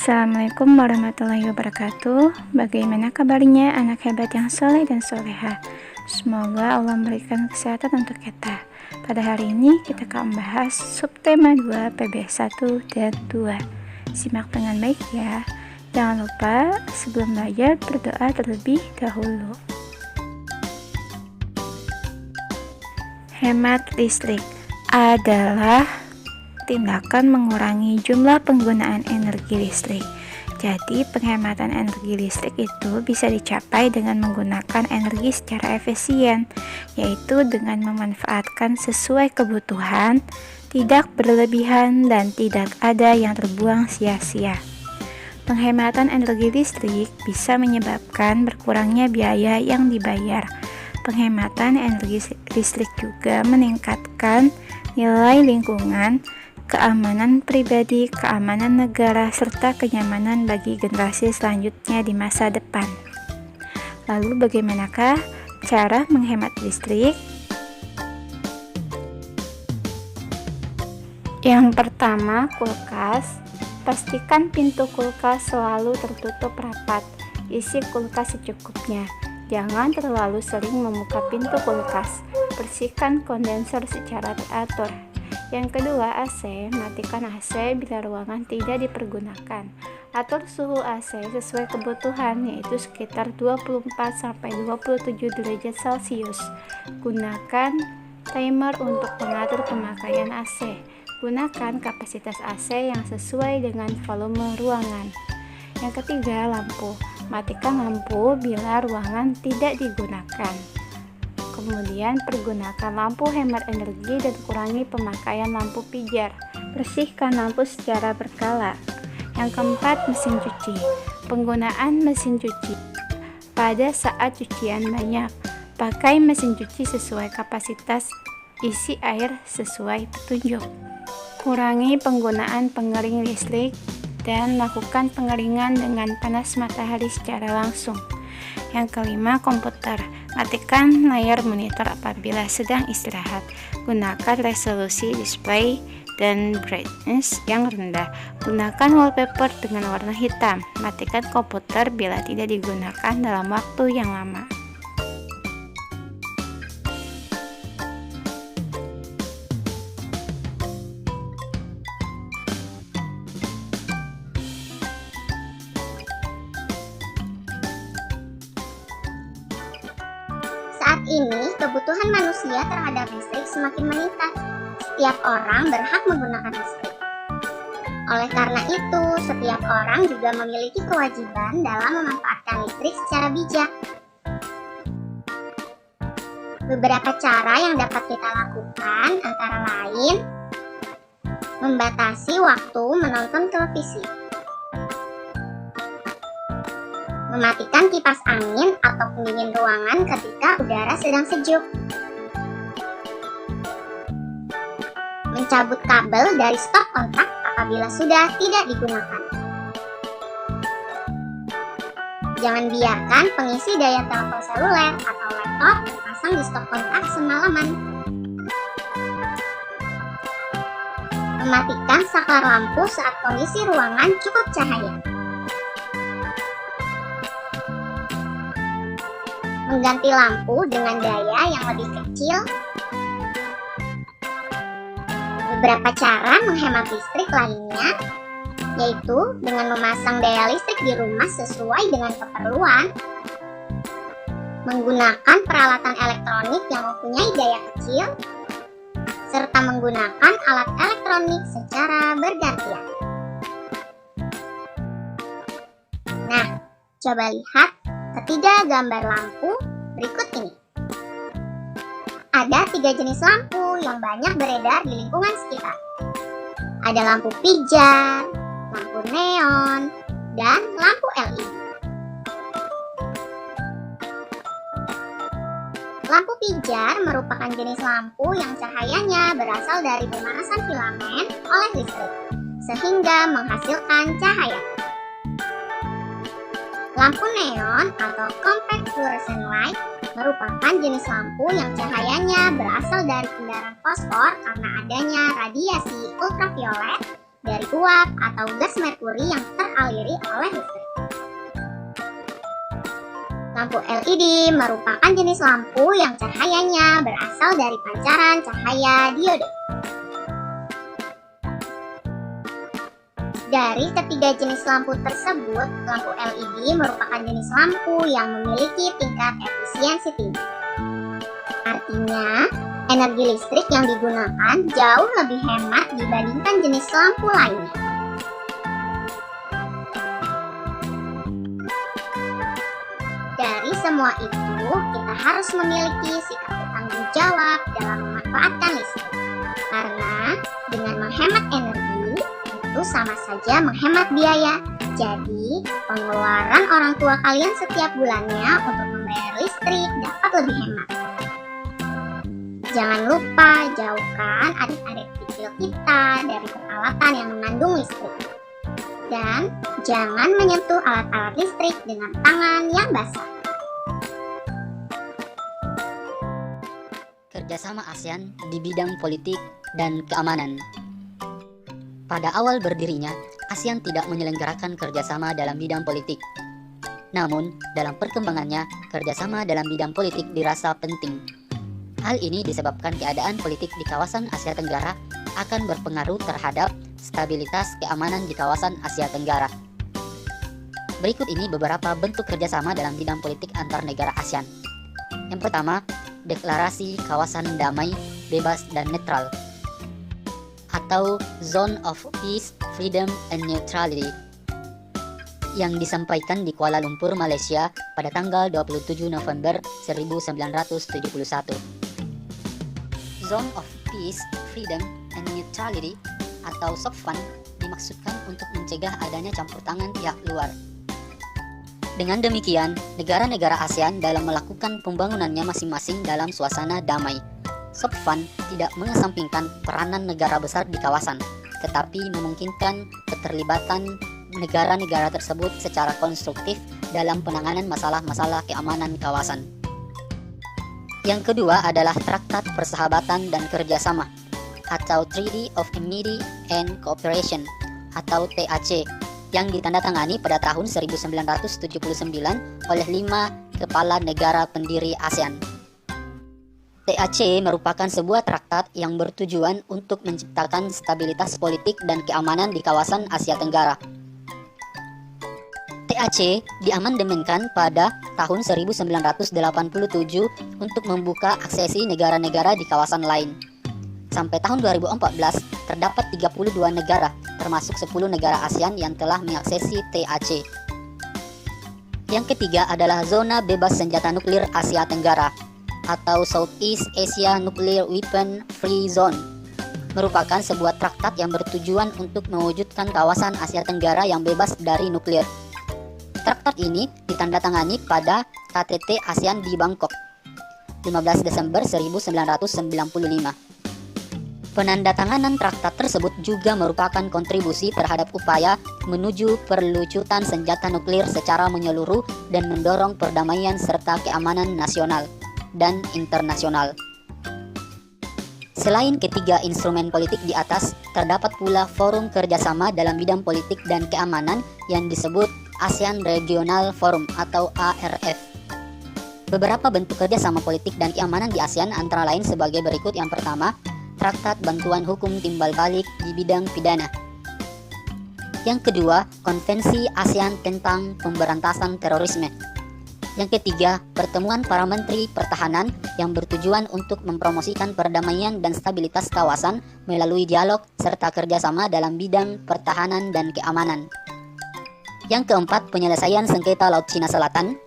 Assalamualaikum warahmatullahi wabarakatuh. Bagaimana kabarnya anak hebat yang soleh dan soleha? Semoga Allah memberikan kesehatan untuk kita. Pada hari ini kita akan membahas subtema 2 PB1 dan 2. Simak dengan baik ya. Jangan lupa sebelum belajar berdoa terlebih dahulu. Hemat listrik adalah tindakan mengurangi jumlah penggunaan energi listrik. Jadi, penghematan energi listrik itu bisa dicapai dengan menggunakan energi secara efisien, yaitu dengan memanfaatkan sesuai kebutuhan, tidak berlebihan, dan tidak ada yang terbuang sia-sia. Penghematan energi listrik bisa menyebabkan berkurangnya biaya yang dibayar. Penghematan energi listrik juga meningkatkan nilai lingkungan, keamanan pribadi, keamanan negara, serta kenyamanan bagi generasi selanjutnya di masa depan. Lalu bagaimanakah cara menghemat listrik? Yang pertama, kulkas. Pastikan pintu kulkas selalu tertutup rapat. Isi kulkas secukupnya. Jangan terlalu sering membuka pintu kulkas. Bersihkan kondenser secara teratur. Yang kedua, AC. Matikan AC bila ruangan tidak dipergunakan. Atur suhu AC sesuai kebutuhan, yaitu sekitar 24-27 derajat Celcius. Gunakan timer untuk mengatur pemakaian AC. Gunakan kapasitas AC yang sesuai dengan volume ruangan. Yang ketiga, lampu. Matikan lampu bila ruangan tidak digunakan. Kemudian pergunakan lampu hemat energi dan kurangi pemakaian lampu pijar. Bersihkan lampu secara berkala. Yang keempat, mesin cuci. Penggunaan mesin cuci. Pada saat cucian banyak, pakai mesin cuci sesuai kapasitas, isi air sesuai petunjuk. Kurangi penggunaan pengering listrik dan lakukan pengeringan dengan panas matahari secara langsung. Yang kelima, komputer. Matikan layar monitor apabila sedang istirahat. Gunakan resolusi display dan brightness yang rendah. Gunakan wallpaper dengan warna hitam. Matikan komputer bila tidak digunakan dalam waktu yang lama. Saat ini, kebutuhan manusia terhadap listrik semakin meningkat. Setiap orang berhak menggunakan listrik. Oleh karena itu, setiap orang juga memiliki kewajiban dalam memanfaatkan listrik secara bijak. Beberapa cara yang dapat kita lakukan antara lain membatasi waktu menonton televisi, mematikan kipas angin atau pendingin ruangan ketika udara sedang sejuk, mencabut kabel dari stop kontak apabila sudah tidak digunakan. Jangan biarkan pengisi daya telepon seluler atau laptop terpasang di stop kontak semalaman. Mematikan saklar lampu saat kondisi ruangan cukup cahaya. Mengganti lampu dengan daya yang lebih kecil. Beberapa cara menghemat listrik lainnya, yaitu dengan memasang daya listrik di rumah sesuai dengan keperluan, menggunakan peralatan elektronik yang mempunyai daya kecil, serta menggunakan alat elektronik secara bergantian. Nah, coba lihat ketiga gambar lampu berikut ini. Ada 3 jenis lampu yang banyak beredar di lingkungan sekitar. Ada lampu pijar, lampu neon, dan lampu LED. Lampu pijar merupakan jenis lampu yang cahayanya berasal dari pemanasan filamen oleh listrik, sehingga menghasilkan cahaya. Lampu neon atau compact fluorescent light merupakan jenis lampu yang cahayanya berasal dari kendaraan fosfor karena adanya radiasi ultraviolet dari uap atau gas merkuri yang teraliri oleh listrik. Lampu LED merupakan jenis lampu yang cahayanya berasal dari pancaran cahaya diode. Dari ketiga jenis lampu tersebut, lampu LED merupakan jenis lampu yang memiliki tingkat efisiensi tinggi. Artinya, energi listrik yang digunakan jauh lebih hemat dibandingkan jenis lampu lainnya. Dari semua itu, kita harus memiliki sikap bertanggung jawab dalam memanfaatkan listrik. Karena dengan menghemat energi, itu sama saja menghemat biaya. Jadi, pengeluaran orang tua kalian setiap bulannya untuk membayar listrik dapat lebih hemat. Jangan lupa jauhkan adik-adik kecil kita dari peralatan yang mengandung listrik. Dan jangan menyentuh alat-alat listrik dengan tangan yang basah. Kerjasama ASEAN di bidang politik dan keamanan. Pada awal berdirinya, ASEAN tidak menyelenggarakan kerjasama dalam bidang politik. Namun, dalam perkembangannya, kerjasama dalam bidang politik dirasa penting. Hal ini disebabkan keadaan politik di kawasan Asia Tenggara akan berpengaruh terhadap stabilitas keamanan di kawasan Asia Tenggara. Berikut ini beberapa bentuk kerjasama dalam bidang politik antar negara ASEAN. Yang pertama, Deklarasi Kawasan Damai, Bebas, dan Netral atau Zone of Peace, Freedom, and Neutrality yang disampaikan di Kuala Lumpur, Malaysia pada tanggal 27 November 1971. Zone of Peace, Freedom, and Neutrality atau SOPFAN dimaksudkan untuk mencegah adanya campur tangan pihak luar. Dengan demikian, negara-negara ASEAN dalam melakukan pembangunannya masing-masing dalam suasana damai. SOPFAN tidak mengesampingkan peranan negara besar di kawasan, tetapi memungkinkan keterlibatan negara-negara tersebut secara konstruktif dalam penanganan masalah-masalah keamanan kawasan. Yang kedua adalah Traktat Persahabatan dan Kerjasama atau Treaty of Amity and Cooperation atau TAC yang ditandatangani pada tahun 1979 oleh 5 kepala negara pendiri ASEAN. TAC merupakan sebuah traktat yang bertujuan untuk menciptakan stabilitas politik dan keamanan di kawasan Asia Tenggara. TAC diamandemenkan pada tahun 1987 untuk membuka aksesi negara-negara di kawasan lain. Sampai tahun 2014, terdapat 32 negara, termasuk 10 negara ASEAN yang telah mengaksesi TAC. Yang ketiga adalah Zona Bebas Senjata Nuklir Asia Tenggara atau Southeast Asia Nuclear Weapon Free Zone. Merupakan sebuah traktat yang bertujuan untuk mewujudkan kawasan Asia Tenggara yang bebas dari nuklir. Traktat ini ditandatangani pada KTT ASEAN di Bangkok, 15 Desember 1995. Penandatanganan traktat tersebut juga merupakan kontribusi terhadap upaya menuju perlucutan senjata nuklir secara menyeluruh dan mendorong perdamaian serta keamanan nasional dan internasional. Selain ketiga instrumen politik di atas, terdapat pula forum kerjasama dalam bidang politik dan keamanan yang disebut ASEAN Regional Forum atau ARF. Beberapa bentuk kerjasama politik dan keamanan di ASEAN antara lain sebagai berikut. Yang pertama, Traktat Bantuan Hukum Timbal Balik di bidang pidana. Yang kedua, Konvensi ASEAN tentang Pemberantasan Terorisme. Yang ketiga, pertemuan para menteri pertahanan yang bertujuan untuk mempromosikan perdamaian dan stabilitas kawasan melalui dialog serta kerjasama dalam bidang pertahanan dan keamanan. Yang keempat, penyelesaian sengketa Laut Cina Selatan.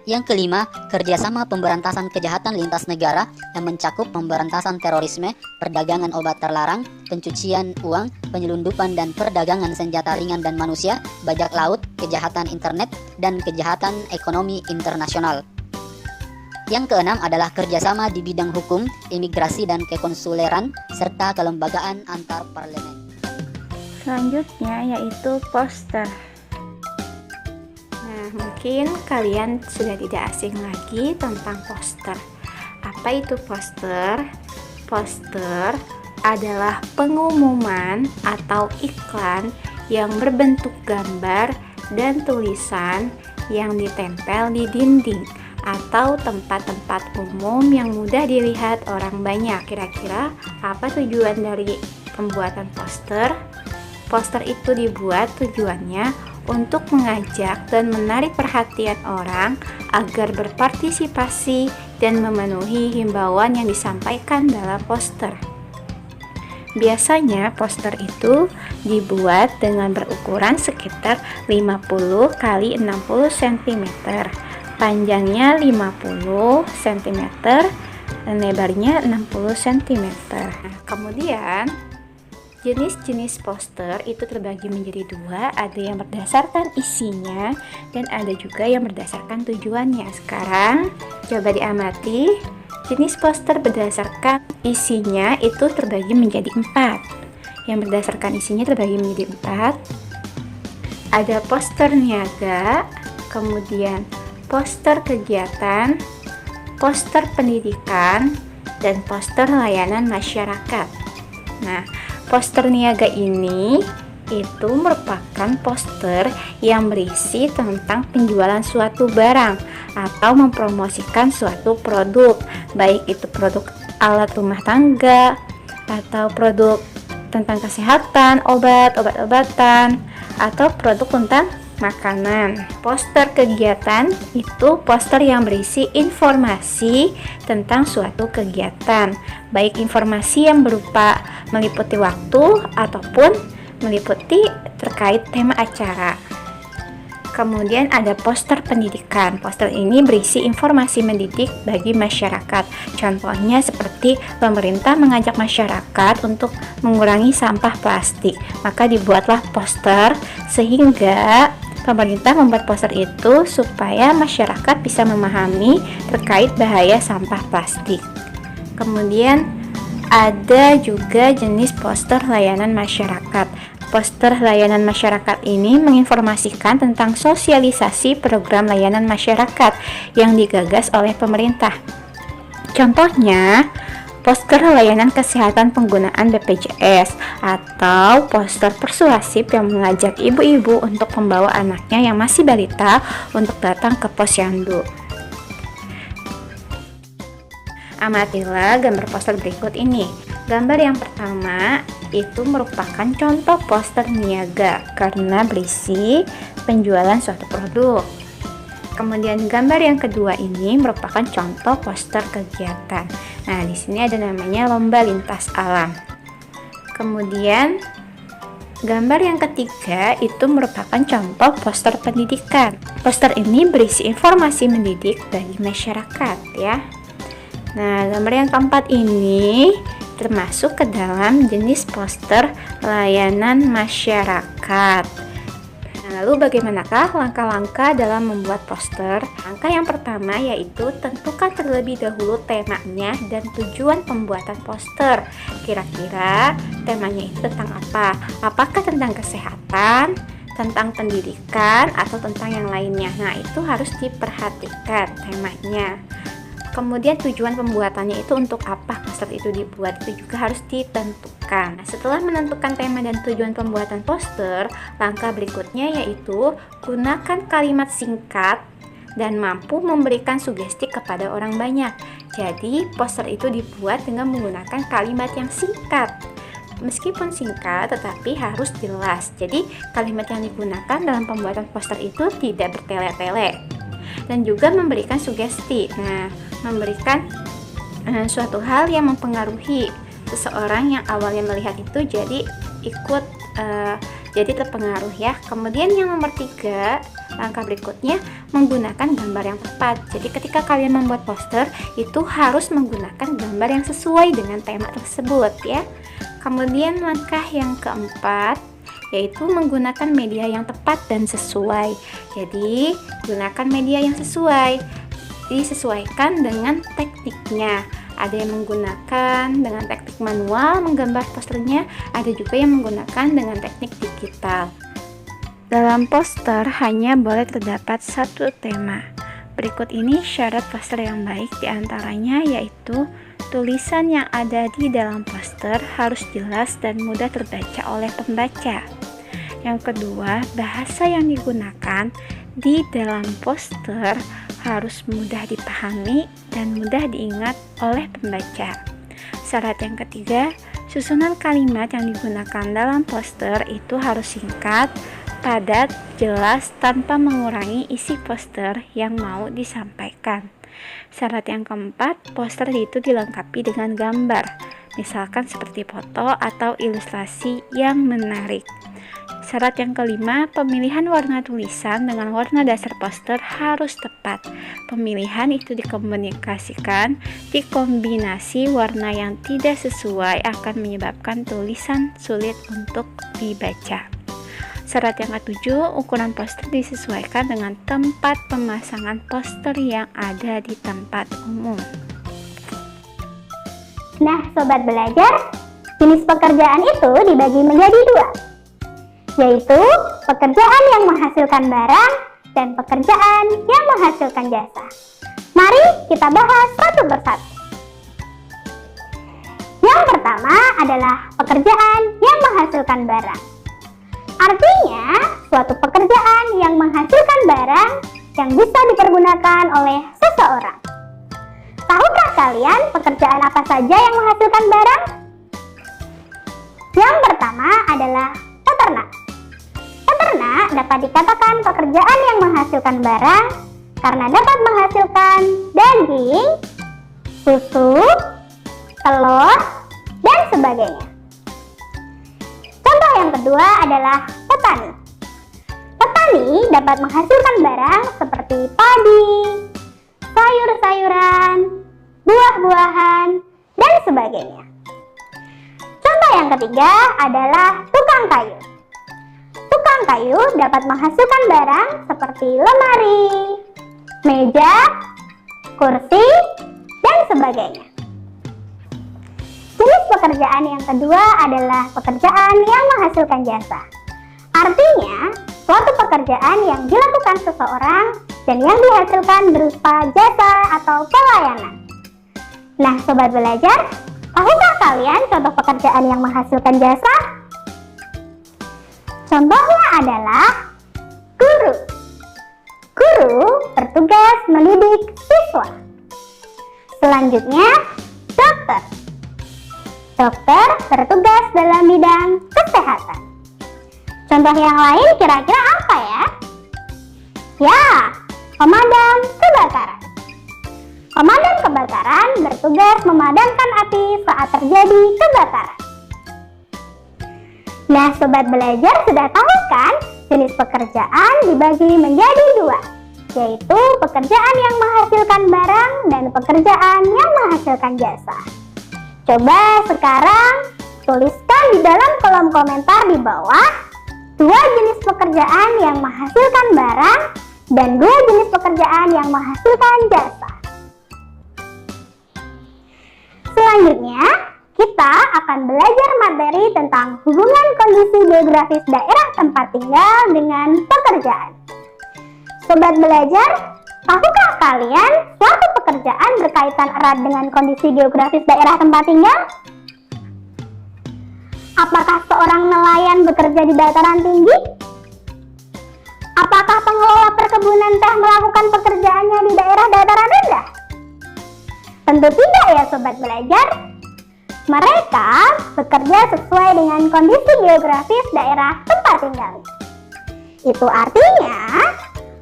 Yang kelima, kerjasama pemberantasan kejahatan lintas negara yang mencakup pemberantasan terorisme, perdagangan obat terlarang, pencucian uang, penyelundupan dan perdagangan senjata ringan dan manusia, bajak laut, kejahatan internet, dan kejahatan ekonomi internasional. Yang keenam adalah kerjasama di bidang hukum, imigrasi dan kekonsuleran, serta kelembagaan antar parlemen. Selanjutnya yaitu poster. Mungkin kalian sudah tidak asing lagi tentang poster. Apa itu poster? Poster adalah pengumuman atau iklan yang berbentuk gambar dan tulisan yang ditempel di dinding atau tempat-tempat umum yang mudah dilihat orang banyak. Kira-kira apa tujuan dari pembuatan poster? Poster itu dibuat tujuannya untuk mengajak dan menarik perhatian orang agar berpartisipasi dan memenuhi himbauan yang disampaikan dalam poster. Biasanya poster itu dibuat dengan berukuran sekitar 50 x 60 cm, panjangnya 50 cm, dan lebarnya 60 cm. Nah, kemudian jenis-jenis poster itu terbagi menjadi dua, ada yang berdasarkan isinya dan ada juga yang berdasarkan tujuannya. Sekarang coba diamati. Jenis poster berdasarkan isinya itu terbagi menjadi 4. Yang berdasarkan isinya terbagi menjadi 4. Ada poster niaga, kemudian poster kegiatan, poster pendidikan, dan poster layanan masyarakat. Nah, poster niaga ini itu merupakan poster yang berisi tentang penjualan suatu barang atau mempromosikan suatu produk, baik itu produk alat rumah tangga atau produk tentang kesehatan, obat-obatan, atau produk tentang makanan. Poster kegiatan itu poster yang berisi informasi tentang suatu kegiatan, baik informasi yang berupa meliputi waktu ataupun meliputi terkait tema acara. Kemudian ada poster pendidikan. Poster ini berisi informasi mendidik bagi masyarakat. Contohnya seperti pemerintah mengajak masyarakat untuk mengurangi sampah plastik. Maka dibuatlah poster sehingga pemerintah membuat poster itu supaya masyarakat bisa memahami terkait bahaya sampah plastik. Kemudian ada juga jenis poster layanan masyarakat. Poster layanan masyarakat ini menginformasikan tentang sosialisasi program layanan masyarakat yang digagas oleh pemerintah. Contohnya, poster layanan kesehatan penggunaan BPJS atau poster persuasif yang mengajak ibu-ibu untuk membawa anaknya yang masih balita untuk datang ke posyandu. Amatilah gambar poster berikut ini. Gambar yang pertama itu merupakan contoh poster niaga karena berisi penjualan suatu produk. Kemudian gambar yang kedua ini merupakan contoh poster kegiatan. Nah, di sini ada namanya lomba lintas alam. Kemudian gambar yang ketiga itu merupakan contoh poster pendidikan. Poster ini berisi informasi mendidik bagi masyarakat ya. Nah, gambar yang keempat ini termasuk ke dalam jenis poster layanan masyarakat. Nah, lalu bagaimanakah langkah-langkah dalam membuat poster? Langkah yang pertama yaitu tentukan terlebih dahulu temanya dan tujuan pembuatan poster. Kira-kira temanya itu tentang apa? Apakah tentang kesehatan, tentang pendidikan, atau tentang yang lainnya? Nah, itu harus diperhatikan temanya. Kemudian tujuan pembuatannya itu untuk apa poster itu dibuat, itu juga harus ditentukan. Nah, setelah menentukan tema dan tujuan pembuatan poster, langkah berikutnya yaitu gunakan kalimat singkat dan mampu memberikan sugesti kepada orang banyak. Jadi poster itu dibuat dengan menggunakan kalimat yang singkat. Meskipun singkat tetapi harus jelas. Jadi kalimat yang digunakan dalam pembuatan poster itu tidak bertele-tele. Dan juga memberikan sugesti. Nah, memberikan suatu hal yang mempengaruhi seseorang yang awalnya melihat itu jadi ikut jadi terpengaruh ya. Kemudian yang nomor 3, langkah berikutnya menggunakan gambar yang tepat. Jadi ketika kalian membuat poster itu harus menggunakan gambar yang sesuai dengan tema tersebut ya. Kemudian langkah yang keempat yaitu menggunakan media yang tepat dan sesuai. Jadi gunakan media yang sesuai, disesuaikan dengan tekniknya. Ada yang menggunakan dengan teknik manual menggambar posternya, ada juga yang menggunakan dengan teknik digital. Dalam poster hanya boleh terdapat satu tema. Berikut ini syarat poster yang baik, diantaranya yaitu Tulisan yang ada di dalam poster harus jelas dan mudah terbaca oleh pembaca. Yang kedua, bahasa yang digunakan di dalam poster harus mudah dipahami dan mudah diingat oleh pembaca. Syarat yang ketiga, susunan kalimat yang digunakan dalam poster itu harus singkat, padat, jelas, tanpa mengurangi isi poster yang mau disampaikan. Syarat yang keempat, poster itu dilengkapi dengan gambar, misalkan seperti foto atau ilustrasi yang menarik. Syarat yang kelima, pemilihan warna tulisan dengan warna dasar poster harus tepat. Pemilihan itu dikombinasi warna yang tidak sesuai akan menyebabkan tulisan sulit untuk dibaca. Syarat yang ketujuh, ukuran poster disesuaikan dengan tempat pemasangan poster yang ada di tempat umum. Nah, sobat belajar, jenis pekerjaan itu dibagi menjadi dua, yaitu pekerjaan yang menghasilkan barang dan pekerjaan yang menghasilkan jasa. Mari kita bahas satu persatu. Yang pertama adalah pekerjaan yang menghasilkan barang. Artinya, suatu pekerjaan yang menghasilkan barang yang bisa dipergunakan oleh seseorang. Tahukah kalian pekerjaan apa saja yang menghasilkan barang? Yang pertama adalah peternak. Peternak dapat dikatakan pekerjaan yang menghasilkan barang karena dapat menghasilkan daging, susu, telur, dan sebagainya. Contoh yang kedua adalah petani. Petani dapat menghasilkan barang seperti padi, sayur-sayuran, buah-buahan, dan sebagainya. Contoh yang ketiga adalah tukang kayu. Tukang kayu dapat menghasilkan barang seperti lemari, meja, kursi, dan sebagainya. Jenis pekerjaan yang kedua adalah pekerjaan yang menghasilkan jasa. Artinya, suatu pekerjaan yang dilakukan seseorang dan yang dihasilkan berupa jasa atau pelayanan. Nah, sobat belajar, tahukah kalian contoh pekerjaan yang menghasilkan jasa? Contohnya adalah guru. Guru bertugas mendidik siswa. Selanjutnya, dokter. Dokter bertugas dalam bidang kesehatan. Contoh yang lain kira-kira apa ya? Ya, pemadam kebakaran. Pemadam kebakaran bertugas memadamkan api saat terjadi kebakaran. Nah, sobat belajar sudah tahu kan jenis pekerjaan dibagi menjadi dua, yaitu pekerjaan yang menghasilkan barang dan pekerjaan yang menghasilkan jasa. Coba sekarang tuliskan di dalam kolom komentar di bawah dua jenis pekerjaan yang menghasilkan barang dan dua jenis pekerjaan yang menghasilkan jasa. Selanjutnya, kita akan belajar materi tentang hubungan kondisi geografis daerah tempat tinggal dengan pekerjaan. Sobat belajar, tahukah kalian suatu pekerjaan berkaitan erat dengan kondisi geografis daerah tempat tinggal? Apakah seorang nelayan bekerja di dataran tinggi? Apakah pengelola perkebunan teh melakukan pekerjaannya di daerah dataran rendah? Tentu tidak ya sobat belajar. Mereka bekerja sesuai dengan kondisi geografis daerah tempat tinggalnya. Itu artinya,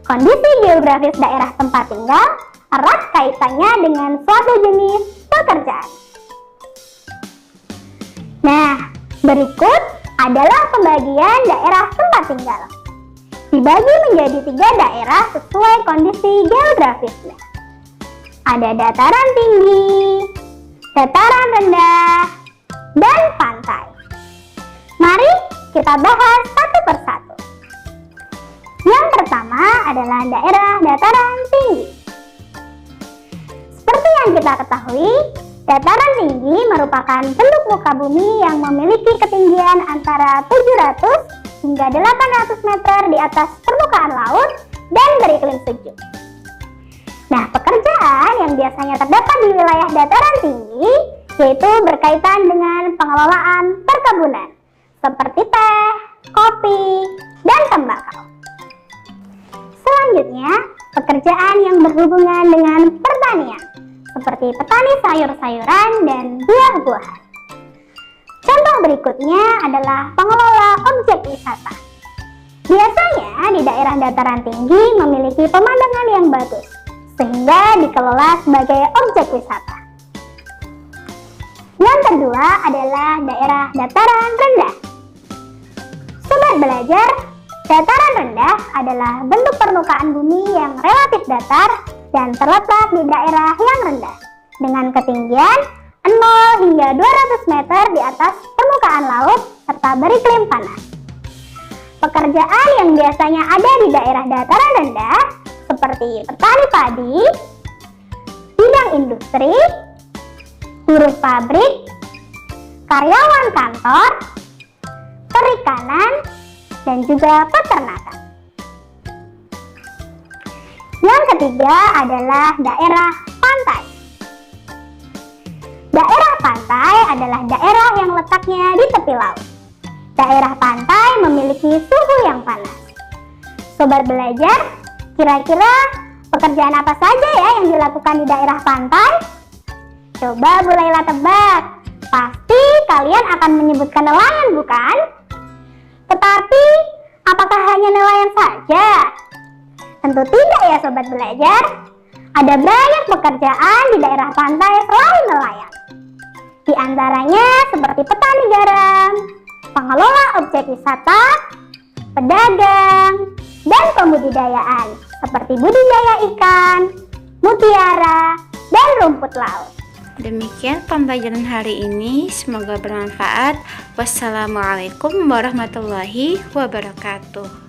kondisi geografis daerah tempat tinggal erat kaitannya dengan suatu jenis pekerjaan. Nah, berikut adalah pembagian daerah tempat tinggal. Dibagi menjadi 3 daerah sesuai kondisi geografisnya. Ada dataran tinggi, dataran rendah, dan pantai. Mari kita bahas satu persatu. Yang pertama adalah daerah dataran tinggi. Seperti yang kita ketahui, dataran tinggi merupakan bentuk muka bumi yang memiliki ketinggian antara 700 hingga 800 meter di atas permukaan laut dan beriklim sejuk. Nah, pekerjaan yang yang biasanya terdapat di wilayah dataran tinggi yaitu berkaitan dengan pengelolaan perkebunan seperti teh, kopi, dan tembakau. Selanjutnya, pekerjaan yang berhubungan dengan pertanian seperti petani sayur-sayuran dan buah-buahan. Contoh berikutnya adalah pengelola objek wisata. Biasanya di daerah dataran tinggi memiliki pemandangan yang bagus, sehingga dikelola sebagai objek wisata. Yang kedua adalah daerah dataran rendah. Sobat belajar, dataran rendah adalah bentuk permukaan bumi yang relatif datar dan terletak di daerah yang rendah, dengan ketinggian 0 hingga 200 meter di atas permukaan laut serta beriklim panas. Pekerjaan yang biasanya ada di daerah dataran rendah seperti petani padi, bidang industri, buruh pabrik, karyawan kantor, perikanan, dan juga peternakan. Yang ketiga adalah daerah pantai. Daerah pantai adalah daerah yang letaknya di tepi laut. Daerah pantai memiliki suhu yang panas. Sobat belajar, kira-kira pekerjaan apa saja ya yang dilakukan di daerah pantai? Coba mulailah tebak. Pasti kalian akan menyebutkan nelayan, bukan? Tetapi, apakah hanya nelayan saja? Tentu tidak ya sobat belajar. Ada banyak pekerjaan di daerah pantai selain nelayan. Di antaranya seperti petani garam, pengelola objek wisata, pedagang, dan pembudidayaan seperti budidaya ikan, mutiara, dan rumput laut. Demikian pembelajaran hari ini, semoga bermanfaat. Wassalamualaikum warahmatullahi wabarakatuh.